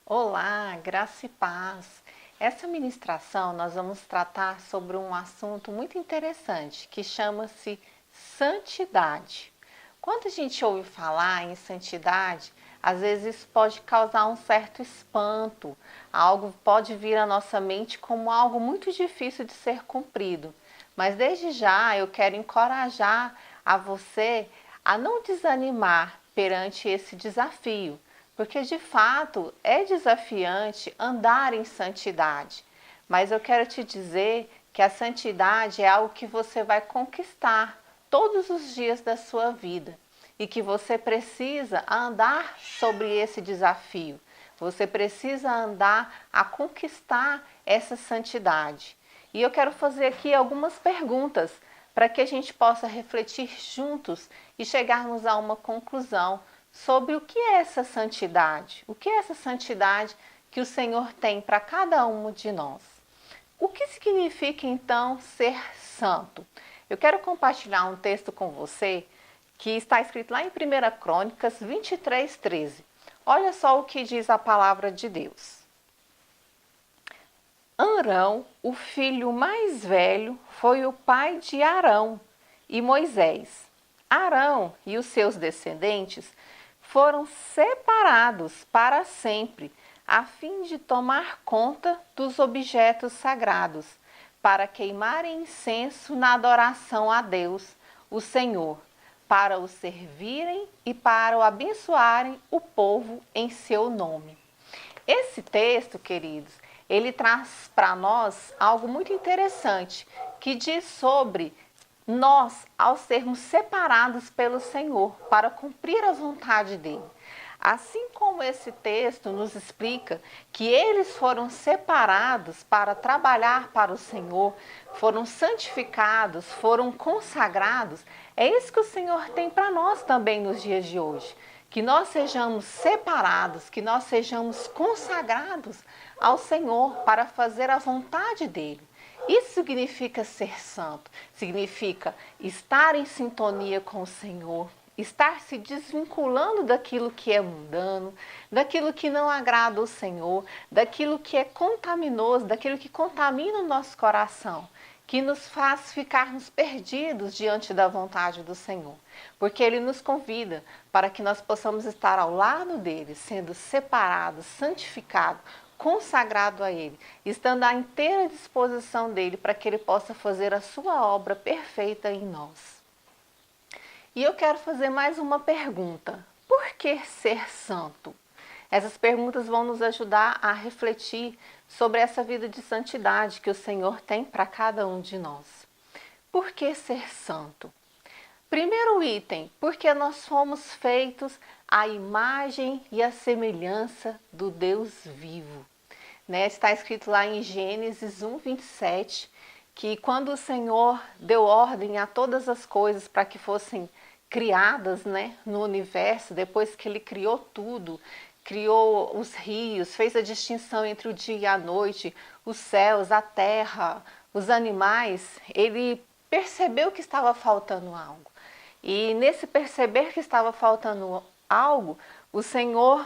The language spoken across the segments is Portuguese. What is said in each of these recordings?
Olá, graça e paz. Essa ministração nós vamos tratar sobre um assunto muito interessante que chama-se santidade. Quando a gente ouve falar em santidade, às vezes isso pode causar um certo espanto, algo pode vir à nossa mente como algo muito difícil de ser cumprido. Mas desde já eu quero encorajar a você a não desanimar perante esse desafio, porque de fato é desafiante andar em santidade. Mas eu quero te dizer que a santidade é algo que você vai conquistar todos os dias da sua vida e que você precisa andar sobre esse desafio. Você precisa andar a conquistar essa santidade. E eu quero fazer aqui algumas perguntas para que a gente possa refletir juntos e chegarmos a uma conclusão sobre o que é essa santidade. O que é essa santidade que o Senhor tem para cada um de nós? O que significa então ser santo? Eu quero compartilhar um texto com você que está escrito lá em 1 Crônicas 23:13. Olha só o que diz a palavra de Deus. Arão, o filho mais velho, foi o pai de Arão e Moisés. Arão e os seus descendentes foram separados para sempre, a fim de tomar conta dos objetos sagrados, para queimarem incenso na adoração a Deus, o Senhor, para o servirem e para o abençoarem o povo em seu nome. Esse texto, queridos, ele traz para nós algo muito interessante, que diz sobre nós, ao sermos separados pelo Senhor para cumprir a vontade dele. Assim como esse texto nos explica que eles foram separados para trabalhar para o Senhor, foram santificados, foram consagrados, é isso que o Senhor tem para nós também nos dias de hoje. Que nós sejamos separados, que nós sejamos consagrados ao Senhor para fazer a vontade dele. Isso significa ser santo, significa estar em sintonia com o Senhor, estar se desvinculando daquilo que é mundano, daquilo que não agrada ao Senhor, daquilo que é contaminoso, daquilo que contamina o nosso coração, que nos faz ficarmos perdidos diante da vontade do Senhor. Porque Ele nos convida para que nós possamos estar ao lado dele, sendo separados, santificados, consagrado a Ele, estando à inteira disposição dele para que Ele possa fazer a sua obra perfeita em nós. E eu quero fazer mais uma pergunta. Por que ser santo? Essas perguntas vão nos ajudar a refletir sobre essa vida de santidade que o Senhor tem para cada um de nós. Por que ser santo? Primeiro item, porque nós fomos feitos à imagem e à semelhança do Deus vivo. Está escrito lá em Gênesis 1:27, que quando o Senhor deu ordem a todas as coisas para que fossem criadas no universo, depois que Ele criou tudo, criou os rios, fez a distinção entre o dia e a noite, os céus, a terra, os animais, Ele percebeu que estava faltando algo. E nesse perceber que estava faltando algo, o Senhor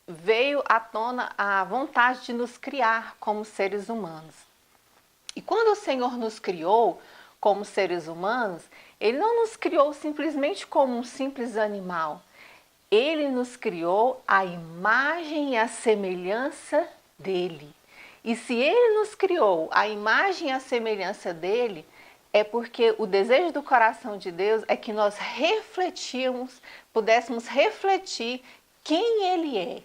veio à tona a vontade de nos criar como seres humanos. E quando o Senhor nos criou como seres humanos, Ele não nos criou simplesmente como um simples animal. Ele nos criou à imagem e à semelhança dele. E se Ele nos criou à imagem e à semelhança dele, é porque o desejo do coração de Deus é que nós pudéssemos refletir quem Ele é.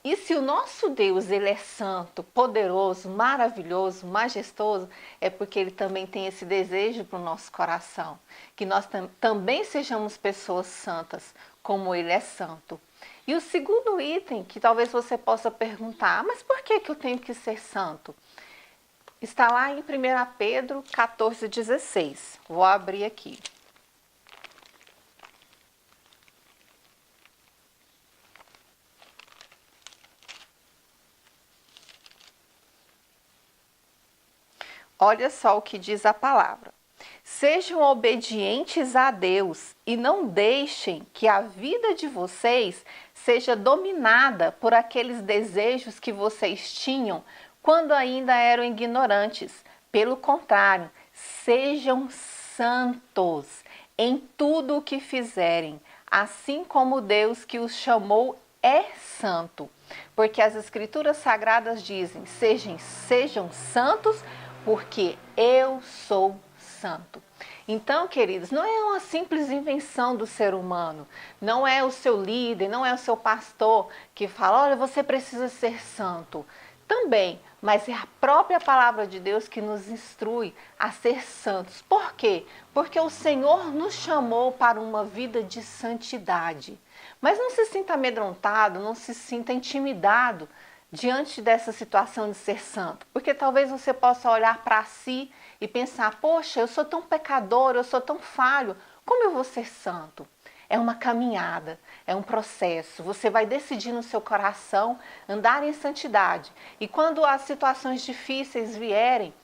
E se o nosso Deus, Ele é santo, poderoso, maravilhoso, majestoso, é porque Ele também tem esse desejo para o nosso coração. Que nós também sejamos pessoas santas, como Ele é santo. E o segundo item, que talvez você possa perguntar, mas por que eu tenho que ser santo? Está lá em 1 Pedro 14:16. Vou abrir aqui. Olha só o que diz a palavra. Sejam obedientes a Deus e não deixem que a vida de vocês seja dominada por aqueles desejos que vocês tinham quando ainda eram ignorantes. Pelo contrário, sejam santos em tudo o que fizerem, assim como Deus que os chamou é santo. Porque as Escrituras Sagradas dizem: sejam santos, porque eu sou santo. Então, queridos, não é uma simples invenção do ser humano, não é o seu líder, não é o seu pastor que fala: olha, você precisa ser santo. Também, mas é a própria palavra de Deus que nos instrui a ser santos. Por quê? Porque o Senhor nos chamou para uma vida de santidade. Mas não se sinta amedrontado, não se sinta intimidado diante dessa situação de ser santo. Porque talvez você possa olhar para si e pensar: poxa, eu sou tão pecador, eu sou tão falho, como eu vou ser santo? É uma caminhada, é um processo. Você vai decidir no seu coração andar em santidade. E quando as situações difíceis vierem,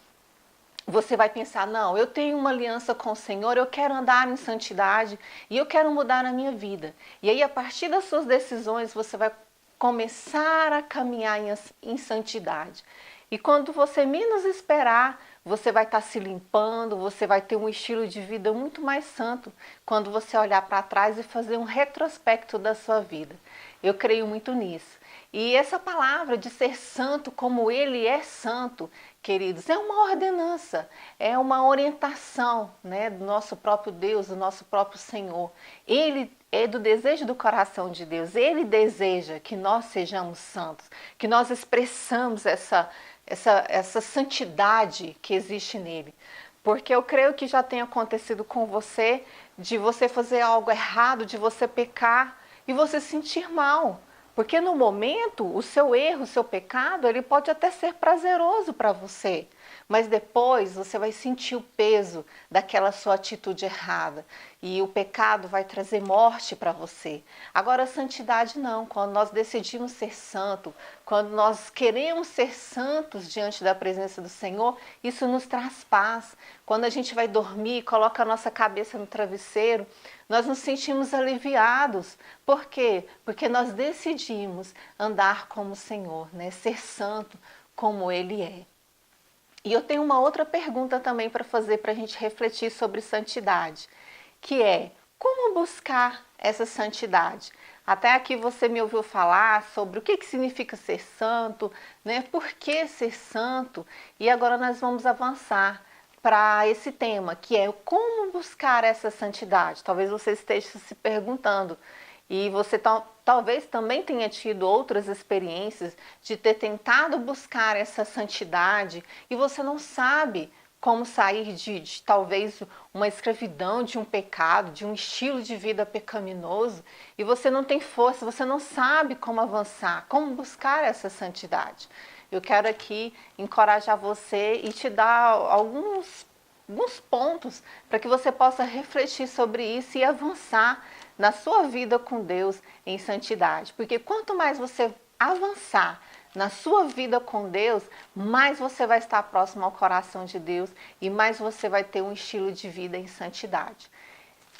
você vai pensar: não, eu tenho uma aliança com o Senhor, eu quero andar em santidade e eu quero mudar a minha vida. E aí, a partir das suas decisões, você vai começar a caminhar em santidade. E quando você menos esperar, você vai estar se limpando, você vai ter um estilo de vida muito mais santo quando você olhar para trás e fazer um retrospecto da sua vida. Eu creio muito nisso. E essa palavra de ser santo como Ele é santo, queridos, é uma ordenança, é uma orientação, né, do nosso próprio Deus, do nosso próprio Senhor. Ele é do desejo do coração de Deus. Ele deseja que nós sejamos santos, que nós expressamos essa santidade que existe nele. Porque eu creio que já tem acontecido com você, de você fazer algo errado, de você pecar e você se sentir mal. Porque no momento, o seu erro, o seu pecado, ele pode até ser prazeroso para você. Mas depois você vai sentir o peso daquela sua atitude errada. E o pecado vai trazer morte para você. Agora, a santidade não. Quando nós decidimos ser santo, quando nós queremos ser santos diante da presença do Senhor, isso nos traz paz. Quando a gente vai dormir, coloca a nossa cabeça no travesseiro, nós nos sentimos aliviados. Por quê? Porque nós decidimos andar como o Senhor, né? Ser santo como Ele é. E eu tenho uma outra pergunta também para fazer, para a gente refletir sobre santidade, que é: como buscar essa santidade? Até aqui você me ouviu falar sobre o que significa ser santo, né? Por que ser santo? E agora nós vamos avançar para esse tema, que é como buscar essa santidade. Talvez você esteja se perguntando, e você talvez também tenha tido outras experiências de ter tentado buscar essa santidade e você não sabe como sair de talvez uma escravidão, de um pecado, de um estilo de vida pecaminoso, e você não tem força, você não sabe como avançar, como buscar essa santidade. Eu quero aqui encorajar você e te dar alguns pontos para que você possa refletir sobre isso e avançar na sua vida com Deus em santidade. Porque quanto mais você avançar na sua vida com Deus, mais você vai estar próximo ao coração de Deus e mais você vai ter um estilo de vida em santidade.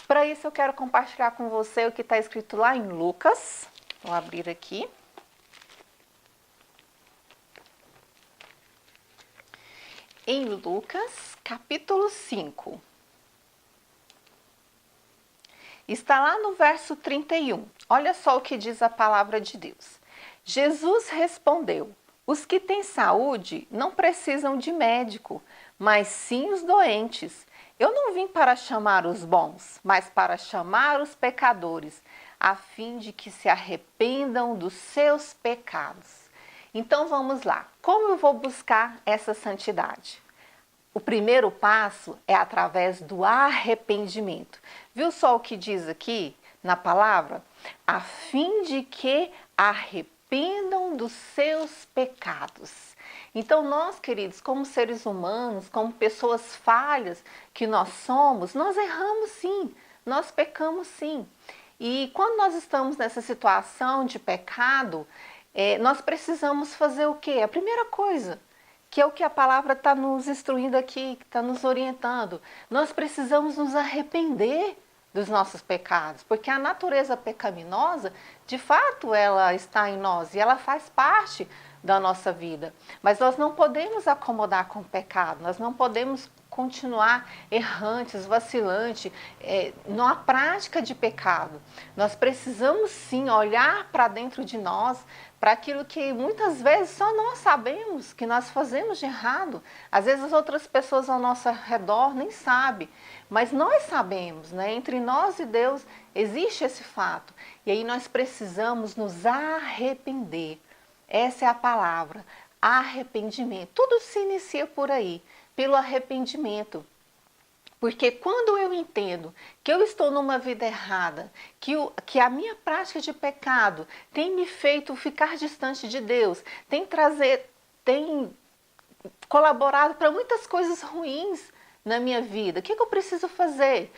Para isso eu quero compartilhar com você o que está escrito lá em Lucas. Vou abrir aqui. Em Lucas, capítulo 5. Está lá no verso 31. Olha só o que diz a palavra de Deus. Jesus respondeu: os que têm saúde não precisam de médico, mas sim os doentes. Eu não vim para chamar os bons, mas para chamar os pecadores, a fim de que se arrependam dos seus pecados. Então vamos lá. Como eu vou buscar essa santidade? O primeiro passo é através do arrependimento. Viu só o que diz aqui na palavra? A fim de que arrependam dos seus pecados. Então nós, queridos, como seres humanos, como pessoas falhas que nós somos, nós erramos sim, nós pecamos sim. E quando nós estamos nessa situação de pecado, nós precisamos fazer o quê? A primeira coisa, que é o que a palavra está nos instruindo aqui, está nos orientando. Nós precisamos nos arrepender dos nossos pecados, porque a natureza pecaminosa, de fato, ela está em nós e ela faz parte da nossa vida. Mas nós não podemos acomodar com o pecado, nós não podemos continuar errantes, vacilantes, numa prática de pecado. Nós precisamos sim olhar para dentro de nós, para aquilo que muitas vezes só nós sabemos que nós fazemos de errado. Às vezes as outras pessoas ao nosso redor nem sabem, mas nós sabemos, né? Entre nós e Deus existe esse fato. E aí nós precisamos nos arrepender. Essa é a palavra, arrependimento. Tudo se inicia por aí, pelo arrependimento. Porque quando eu entendo que eu estou numa vida errada, que a minha prática de pecado tem me feito ficar distante de Deus, tem colaborado para muitas coisas ruins na minha vida, o que eu preciso fazer?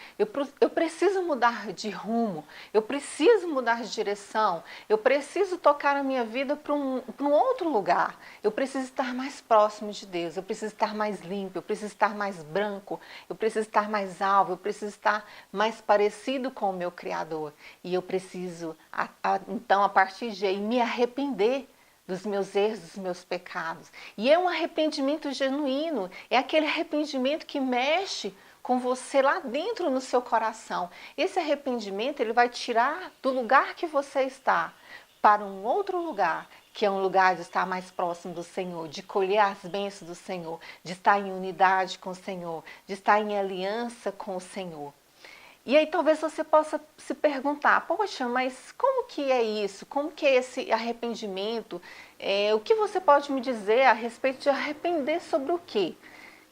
Eu preciso mudar de rumo, eu preciso mudar de direção, eu preciso tocar a minha vida para um outro lugar, eu preciso estar mais próximo de Deus, eu preciso estar mais limpo, eu preciso estar mais branco, eu preciso estar mais alvo, eu preciso estar mais parecido com o meu Criador. E eu preciso, então, a partir de aí, me arrepender dos meus erros, dos meus pecados. E é um arrependimento genuíno, é aquele arrependimento que mexe com você lá dentro no seu coração. Esse arrependimento, ele vai tirar do lugar que você está para um outro lugar, que é um lugar de estar mais próximo do Senhor, de colher as bênçãos do Senhor, de estar em unidade com o Senhor, de estar em aliança com o Senhor. E aí talvez você possa se perguntar, poxa, mas como que é isso? Como que é esse arrependimento? O que você pode me dizer a respeito de arrepender sobre o quê?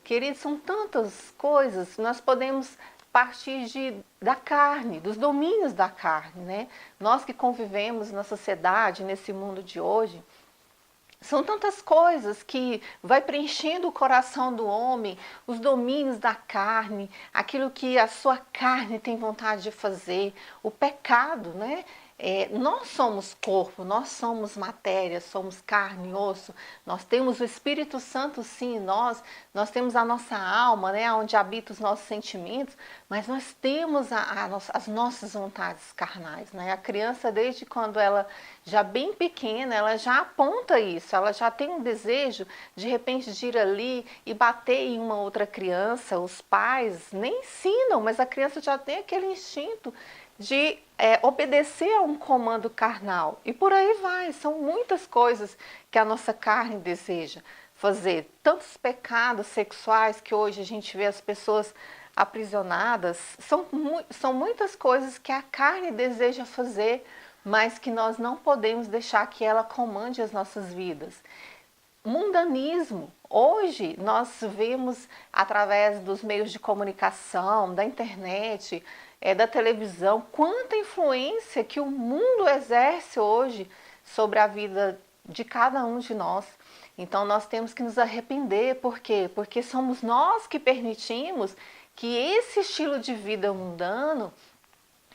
Queridos, são tantas coisas, nós podemos partir da carne, dos domínios da carne, né? Nós que convivemos na sociedade, nesse mundo de hoje, são tantas coisas que vai preenchendo o coração do homem, os domínios da carne, aquilo que a sua carne tem vontade de fazer, o pecado, né? Nós somos corpo, nós somos matéria, somos carne e osso, nós temos o Espírito Santo sim em nós temos a nossa alma, né, onde habitam os nossos sentimentos, mas nós temos as nossas vontades carnais, né? A criança, desde quando ela já bem pequena, ela já aponta isso, ela já tem um desejo de repente de ir ali e bater em uma outra criança. Os pais nem ensinam, mas a criança já tem aquele instinto de obedecer a um comando carnal. E por aí vai, são muitas coisas que a nossa carne deseja fazer. Tantos pecados sexuais que hoje a gente vê as pessoas aprisionadas, são muitas coisas que a carne deseja fazer, mas que nós não podemos deixar que ela comande as nossas vidas. Mundanismo. Hoje nós vemos através dos meios de comunicação, da internet, da televisão, quanta influência que o mundo exerce hoje sobre a vida de cada um de nós. Então nós temos que nos arrepender, por quê? Porque somos nós que permitimos que esse estilo de vida mundano,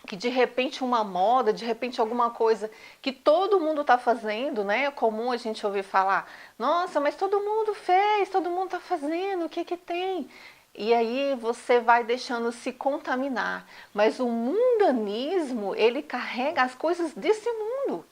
que de repente uma moda, de repente alguma coisa que todo mundo está fazendo, né? É comum a gente ouvir falar, nossa, mas todo mundo fez, todo mundo está fazendo, o que que tem? E aí você vai deixando se contaminar. Mas o mundanismo, ele carrega as coisas desse mundo.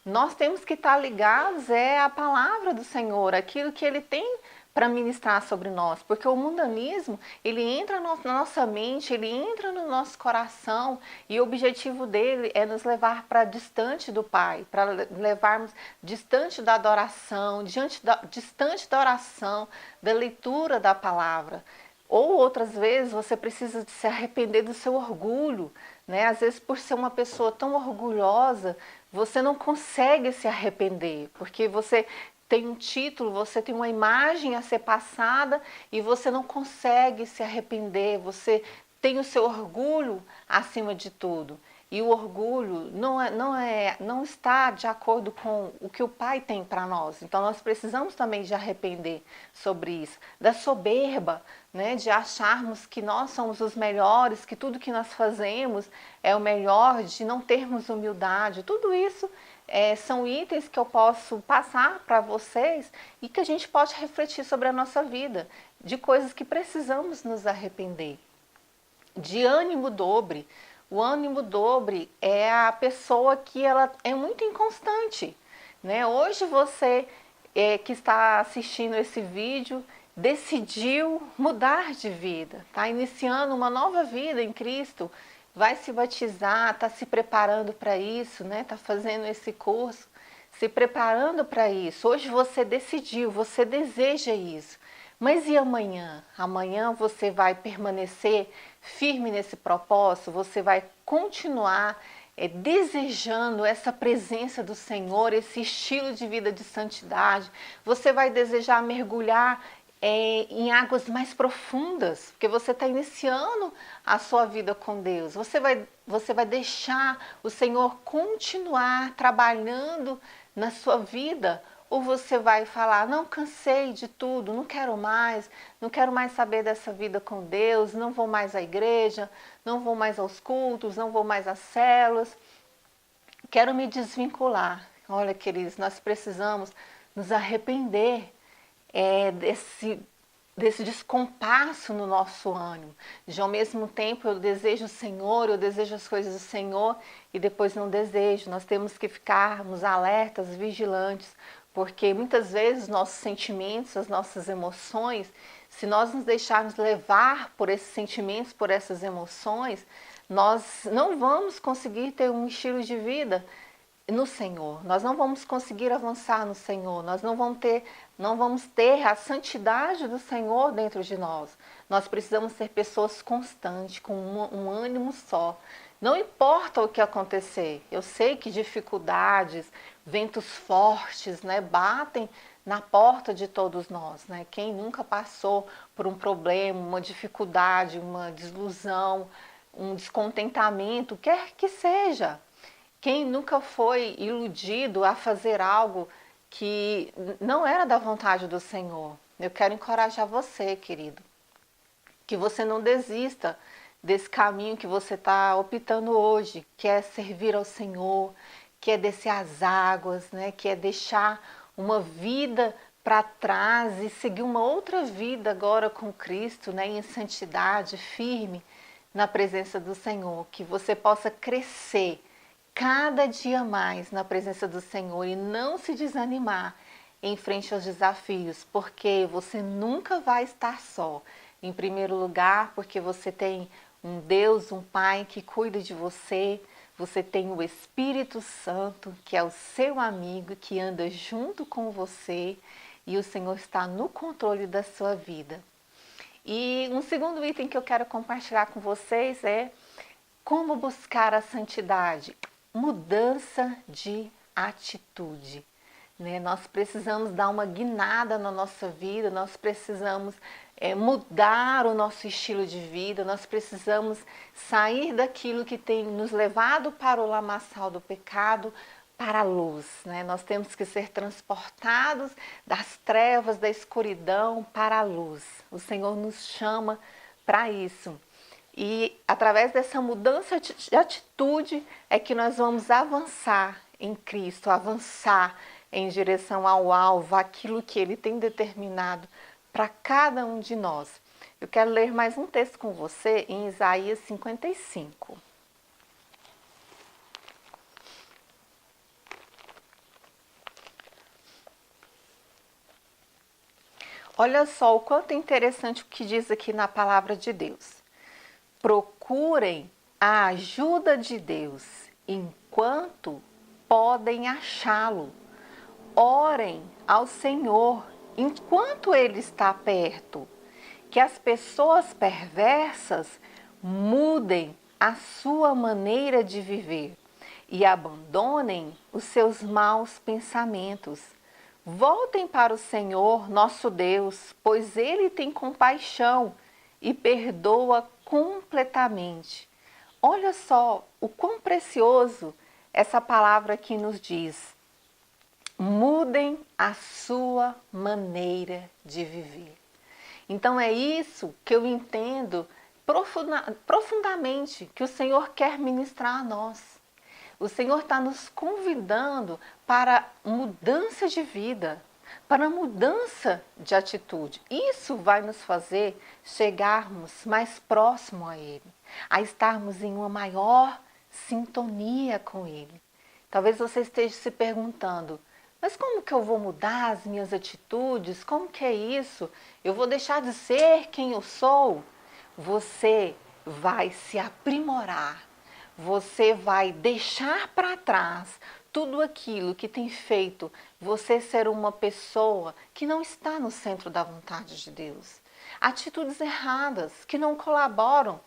Nós temos que estar ligados à palavra do Senhor, aquilo que Ele tem para ministrar sobre nós. Porque o mundanismo, ele entra na nossa mente, ele entra no nosso coração e o objetivo dele é nos levar para distante do Pai, para levarmos distante da adoração, distante da oração, da leitura da palavra. Ou outras vezes você precisa se arrepender do seu orgulho, né? Às vezes por ser uma pessoa tão orgulhosa, você não consegue se arrepender, porque você tem um título, você tem uma imagem a ser passada e você não consegue se arrepender, você tem o seu orgulho acima de tudo. E o orgulho não está de acordo com o que o Pai tem para nós. Então nós precisamos também de arrepender sobre isso. Da soberba, né, de acharmos que nós somos os melhores, que tudo que nós fazemos é o melhor, de não termos humildade. Tudo isso são itens que eu posso passar para vocês e que a gente pode refletir sobre a nossa vida, de coisas que precisamos nos arrepender. De ânimo dobre. O ânimo dobre é a pessoa que ela é muito inconstante, né? Hoje você que está assistindo esse vídeo decidiu mudar de vida, está iniciando uma nova vida em Cristo, vai se batizar, está se preparando para isso, né? Está fazendo esse curso, se preparando para isso. Hoje você decidiu, você deseja isso. Mas e amanhã? Amanhã você vai permanecer firme nesse propósito? Você vai continuar desejando essa presença do Senhor, esse estilo de vida de santidade? Você vai desejar mergulhar em águas mais profundas, porque você está iniciando a sua vida com Deus. Você vai deixar o Senhor continuar trabalhando na sua vida? Ou você vai falar, não, cansei de tudo, não quero mais saber dessa vida com Deus, não vou mais à igreja, não vou mais aos cultos, não vou mais às células, quero me desvincular. Olha, queridos, nós precisamos nos arrepender desse descompasso no nosso ânimo. De ao mesmo tempo eu desejo o Senhor, eu desejo as coisas do Senhor e depois não desejo. Nós temos que ficarmos alertas, vigilantes, porque muitas vezes nossos sentimentos, as nossas emoções, se nós nos deixarmos levar por esses sentimentos, por essas emoções, nós não vamos conseguir ter um estilo de vida no Senhor. Nós não vamos conseguir avançar no Senhor. Nós não vamos ter a santidade do Senhor dentro de nós. Nós precisamos ser pessoas constantes, com um ânimo só. Não importa o que acontecer. Eu sei que dificuldades, ventos fortes, né, batem na porta de todos nós, né? Quem nunca passou por um problema, uma dificuldade, uma desilusão, um descontentamento, quer que seja. Quem nunca foi iludido a fazer algo que não era da vontade do Senhor? Eu quero encorajar você, querido, que você não desista desse caminho que você está optando hoje, que é servir ao Senhor, que é descer as águas, né? Que é deixar uma vida para trás e seguir uma outra vida agora com Cristo, né? Em santidade, firme na presença do Senhor, que você possa crescer cada dia mais na presença do Senhor e não se desanimar em frente aos desafios, porque você nunca vai estar só. Em primeiro lugar, porque você tem um Deus, um Pai que cuida de você, você tem o Espírito Santo, que é o seu amigo, que anda junto com você, e o Senhor está no controle da sua vida. E um segundo item que eu quero compartilhar com vocês é como buscar a santidade. Mudança de atitude, né? Nós precisamos dar uma guinada na nossa vida, nós precisamos mudar o nosso estilo de vida, nós precisamos sair daquilo que tem nos levado para o lamaçal do pecado para a luz, né? Nós temos que ser transportados das trevas, da escuridão para a luz. O Senhor nos chama para isso. E através dessa mudança de atitude é que nós vamos avançar em Cristo, avançar em direção ao alvo, aquilo que Ele tem determinado para cada um de nós. Eu quero ler mais um texto com você em Isaías 55. Olha só o quanto é interessante o que diz aqui na palavra de Deus. Procurem a ajuda de Deus enquanto podem achá-lo. Orem ao Senhor enquanto Ele está perto. Que as pessoas perversas mudem a sua maneira de viver e abandonem os seus maus pensamentos. Voltem para o Senhor, nosso Deus, pois Ele tem compaixão e perdoa completamente. Olha só o quão precioso essa palavra aqui nos diz. Mudem a sua maneira de viver. Então é isso que eu entendo profundamente que o Senhor quer ministrar a nós. O Senhor está nos convidando para mudança de vida, para mudança de atitude. Isso vai nos fazer chegarmos mais próximo a Ele, a estarmos em uma maior sintonia com Ele. Talvez você esteja se perguntando, mas como que eu vou mudar as minhas atitudes? Como que é isso? Eu vou deixar de ser quem eu sou? Você vai se aprimorar. Você vai deixar para trás tudo aquilo que tem feito você ser uma pessoa que não está no centro da vontade de Deus. Atitudes erradas que não colaboram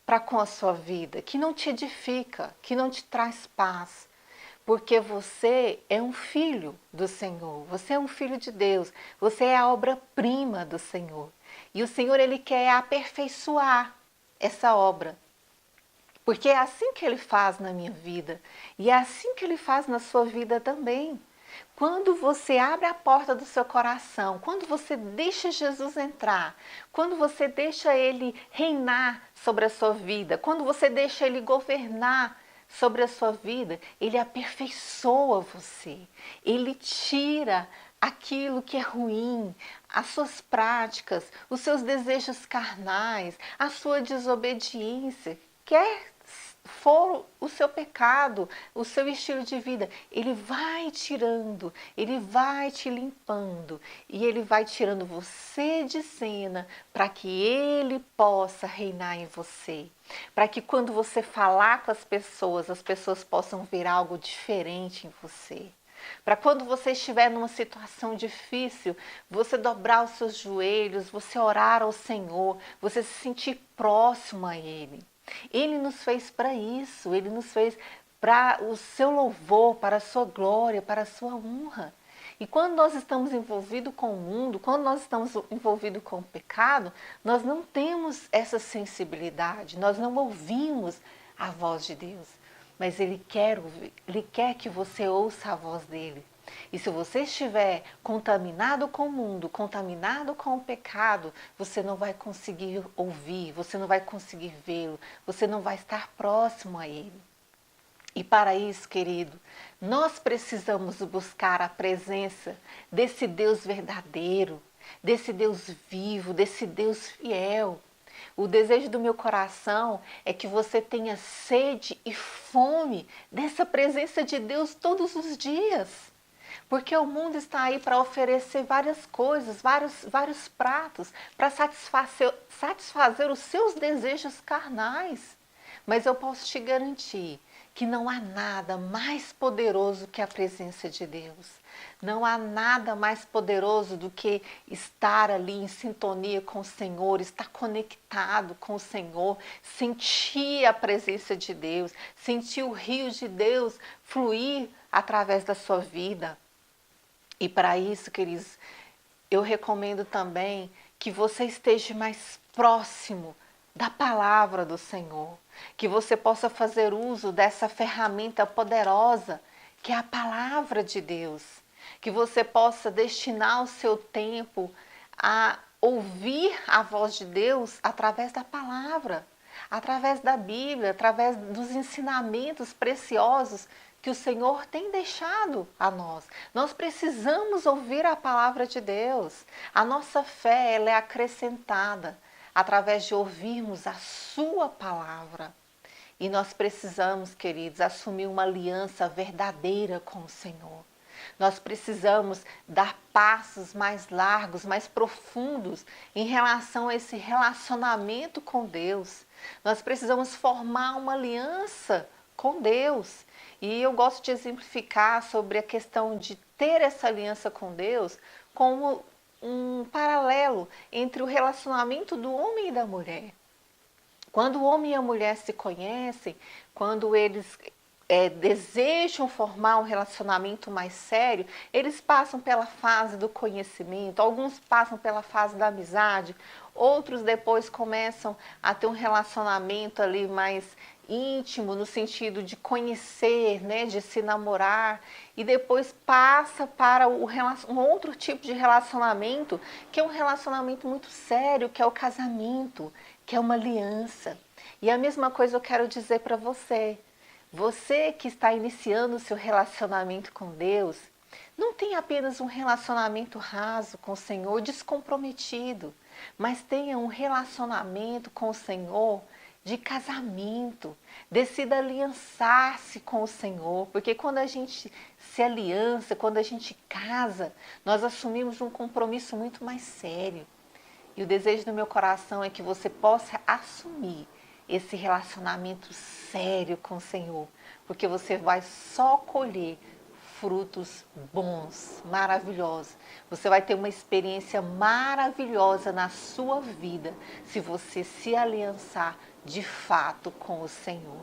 para com a sua vida, que não te edifica, que não te traz paz. Porque você é um filho do Senhor, você é um filho de Deus, você é a obra-prima do Senhor. E o Senhor, Ele quer aperfeiçoar essa obra. Porque é assim que Ele faz na minha vida e é assim que Ele faz na sua vida também. Quando você abre a porta do seu coração, quando você deixa Jesus entrar, quando você deixa Ele reinar sobre a sua vida, quando você deixa Ele governar sobre a sua vida, Ele aperfeiçoa você, Ele tira aquilo que é ruim, as suas práticas, os seus desejos carnais, a sua desobediência, quer for o seu pecado, o seu estilo de vida, Ele vai tirando, Ele vai te limpando e Ele vai tirando você de cena para que Ele possa reinar em você. Para que quando você falar com as pessoas possam ver algo diferente em você. Para quando você estiver numa situação difícil, você dobrar os seus joelhos, você orar ao Senhor, você se sentir próximo a Ele. Ele nos fez para isso, Ele nos fez para o seu louvor, para a sua glória, para a sua honra. E quando nós estamos envolvidos com o mundo, quando nós estamos envolvidos com o pecado, nós não temos essa sensibilidade, nós não ouvimos a voz de Deus. Mas Ele quer que você ouça a voz dEle. E se você estiver contaminado com o mundo, contaminado com o pecado, você não vai conseguir ouvir, você não vai conseguir vê-lo, você não vai estar próximo a Ele. E para isso, querido, nós precisamos buscar a presença desse Deus verdadeiro, desse Deus vivo, desse Deus fiel. O desejo do meu coração é que você tenha sede e fome dessa presença de Deus todos os dias. Porque o mundo está aí para oferecer várias coisas, vários pratos, para satisfazer os seus desejos carnais. Mas eu posso te garantir que não há nada mais poderoso que a presença de Deus. Não há nada mais poderoso do que estar ali em sintonia com o Senhor, estar conectado com o Senhor, sentir a presença de Deus, sentir o rio de Deus fluir através da sua vida. E para isso, queridos, eu recomendo também que você esteja mais próximo da palavra do Senhor, que você possa fazer uso dessa ferramenta poderosa que é a palavra de Deus, que você possa destinar o seu tempo a ouvir a voz de Deus através da palavra, através da Bíblia, através dos ensinamentos preciosos que o Senhor tem deixado a nós. Nós precisamos ouvir a palavra de Deus. A nossa fé, ela é acrescentada através de ouvirmos a sua palavra. E nós precisamos, queridos, assumir uma aliança verdadeira com o Senhor. Nós precisamos dar passos mais largos, mais profundos em relação a esse relacionamento com Deus. Nós precisamos formar uma aliança com Deus. E eu gosto de exemplificar sobre a questão de ter essa aliança com Deus como um paralelo entre o relacionamento do homem e da mulher. Quando o homem e a mulher se conhecem, quando eles desejam formar um relacionamento mais sério, eles passam pela fase do conhecimento, alguns passam pela fase da amizade, outros depois começam a ter um relacionamento ali mais íntimo, no sentido de conhecer, né, de se namorar, e depois passa para um outro tipo de relacionamento, que é um relacionamento muito sério, que é o casamento, que é uma aliança. E a mesma coisa eu quero dizer para você. Você que está iniciando o seu relacionamento com Deus, não tenha apenas um relacionamento raso com o Senhor, descomprometido, mas tenha um relacionamento com o Senhor de casamento. Decida aliançar-se com o Senhor, porque quando a gente se aliança, quando a gente casa, nós assumimos um compromisso muito mais sério. E o desejo do meu coração é que você possa assumir esse relacionamento sério com o Senhor, porque você vai só colher frutos bons, maravilhosos. Você vai ter uma experiência maravilhosa na sua vida se você se aliançar de fato com o Senhor.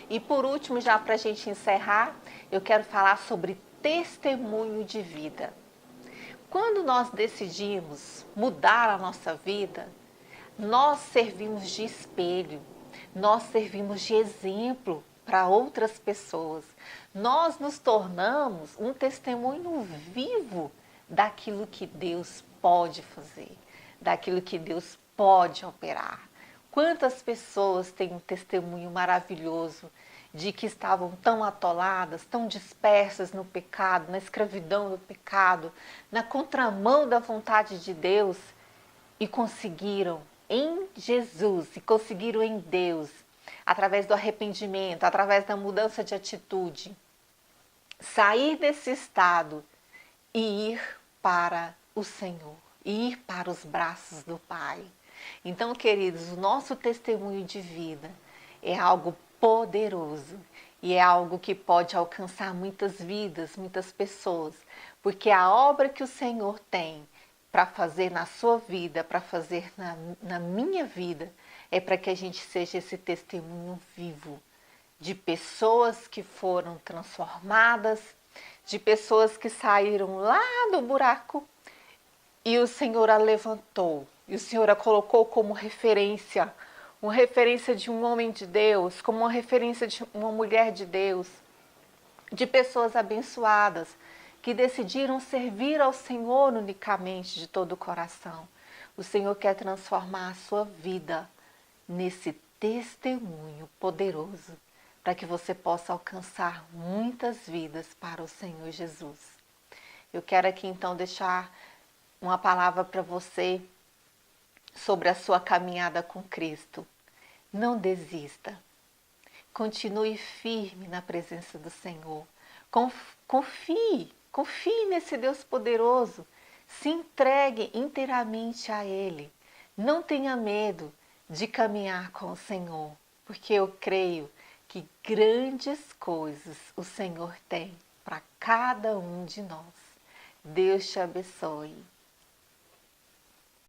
E por último, já para a gente encerrar, eu quero falar sobre testemunho de vida. Quando nós decidimos mudar a nossa vida, nós servimos de espelho, nós servimos de exemplo para outras pessoas. Nós nos tornamos um testemunho vivo daquilo que Deus pode fazer, daquilo que Deus pode operar. Quantas pessoas têm um testemunho maravilhoso de que estavam tão atoladas, tão dispersas no pecado, na escravidão do pecado, na contramão da vontade de Deus e conseguiram em Jesus e conseguiram em Deus, através do arrependimento, através da mudança de atitude, sair desse estado e ir para o Senhor, ir para os braços do Pai. Então, queridos, o nosso testemunho de vida é algo poderoso e é algo que pode alcançar muitas vidas, muitas pessoas, porque a obra que o Senhor tem para fazer na sua vida, para fazer na minha vida, é para que a gente seja esse testemunho vivo de pessoas que foram transformadas, de pessoas que saíram lá do buraco e o Senhor a levantou, e o Senhor a colocou como referência, uma referência de um homem de Deus, como uma referência de uma mulher de Deus, de pessoas abençoadas, que decidiram servir ao Senhor unicamente de todo o coração. O Senhor quer transformar a sua vida nesse testemunho poderoso, para que você possa alcançar muitas vidas para o Senhor Jesus. Eu quero aqui então deixar uma palavra para você sobre a sua caminhada com Cristo. Não desista. Continue firme na presença do Senhor. Confie nesse Deus poderoso. Se entregue inteiramente a Ele. Não tenha medo de caminhar com o Senhor, porque eu creio que grandes coisas o Senhor tem para cada um de nós. Deus te abençoe.